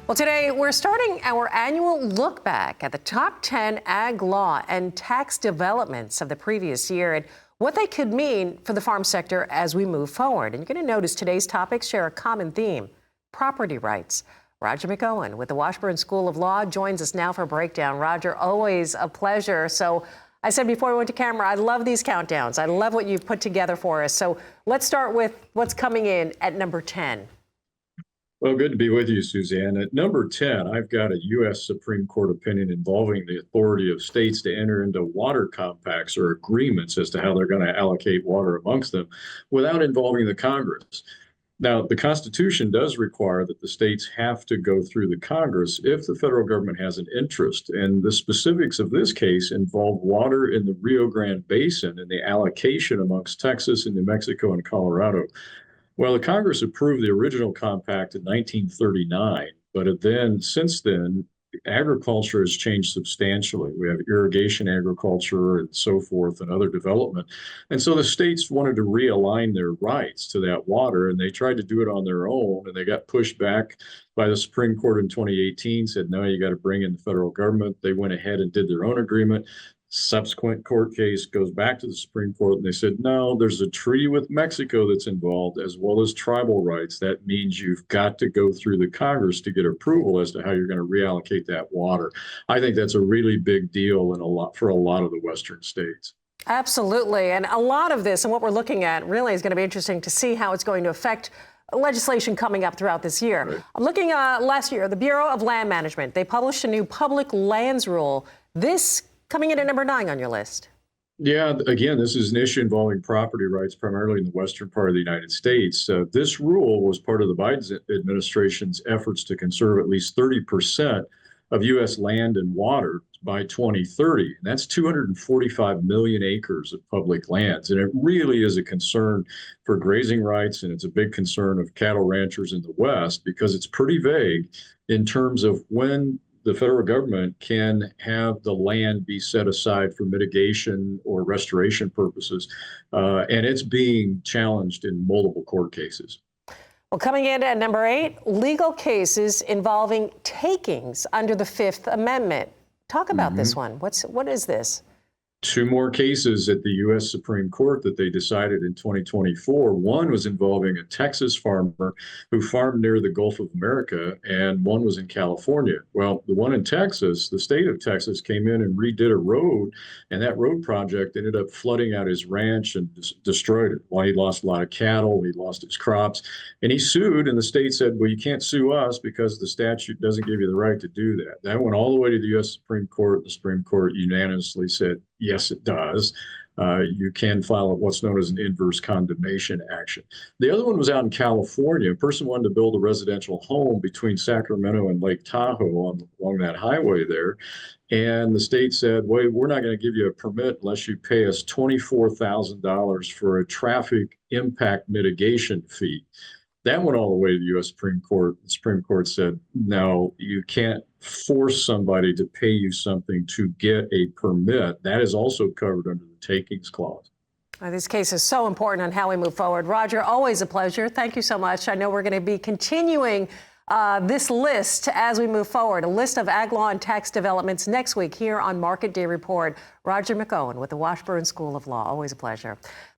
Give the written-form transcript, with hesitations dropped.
Well, today we're starting our annual look back at the top 10 ag law and tax developments of the previous year and what they could mean for the farm sector as we move forward. And you're going to notice today's topics share a common theme: property rights. Roger McEowen with the Washburn School of Law joins us now for a breakdown. Roger, always a pleasure. So I said before we went to camera, I love these countdowns. I love what you've put together for us. So let's start with what's coming in at number 10. Well, good to be with you, Suzanne. At number 10, I've got a U.S. Supreme Court opinion involving the authority of states to enter into water compacts or agreements as to how they're going to allocate water amongst them without involving the Congress. Now, the Constitution does require that the states have to go through the Congress if the federal government has an interest. And the specifics of this case involve water in the Rio Grande Basin and the allocation amongst Texas and New Mexico and Colorado. Well, the Congress approved the original compact in 1939, but since then, agriculture has changed substantially. We have irrigation agriculture and so forth and other development. And so the states wanted to realign their rights to that water, and they tried to do it on their own, and they got pushed back by the Supreme Court in 2018, said, no, you got to bring in the federal government. They went ahead and did their own agreement. Subsequent court case goes back to the Supreme Court, and they said, no, there's a treaty with Mexico that's involved, as well as tribal rights. That means you've got to go through the Congress to get approval as to how you're going to reallocate that water. I think that's a really big deal for a lot of the Western states. Absolutely. And a lot of this and what we're looking at really is going to be interesting to see how it's going to affect legislation coming up throughout this year. Right. I'm looking last year, the Bureau of Land Management, they published a new public lands rule. This coming in at number 9 on your list. Yeah, again, this is an issue involving property rights, primarily in the western part of the United States. This rule was part of the Biden administration's efforts to conserve at least 30% of U.S. land and water by 2030. And that's 245 million acres of public lands. And it really is a concern for grazing rights, and it's a big concern of cattle ranchers in the West because it's pretty vague in terms of when the federal government can have the land be set aside for mitigation or restoration purposes. And it's being challenged in multiple court cases. Well, coming in at number 8, legal cases involving takings under the Fifth Amendment. Talk about this one. What is this? 2 more cases at the U.S. Supreme Court that they decided in 2024. One was involving a Texas farmer who farmed near the Gulf of America, and one was in California. Well, the one in Texas, the state of Texas came in and redid a road, and that road project ended up flooding out his ranch and destroyed it. Well, he lost a lot of cattle, he lost his crops, and he sued, and the state said, well, you can't sue us because the statute doesn't give you the right to do that. That went all the way to the U.S. Supreme Court. The Supreme Court unanimously said, yes, it does. You can file what's known as an inverse condemnation action. The other one was out in California. A person wanted to build a residential home between Sacramento and Lake Tahoe along that highway there. And the state said, wait, we're not going to give you a permit unless you pay us $24,000 for a traffic impact mitigation fee. That went all the way to the U.S. Supreme Court. The Supreme Court said, no, you can't force somebody to pay you something to get a permit. That is also covered under the takings clause. This case is so important on how we move forward. Roger, always a pleasure. Thank you so much. I know we're going to be continuing this list as we move forward, a list of ag law and tax developments next week here on Market Day Report. Roger McEowen with the Washburn School of Law. Always a pleasure.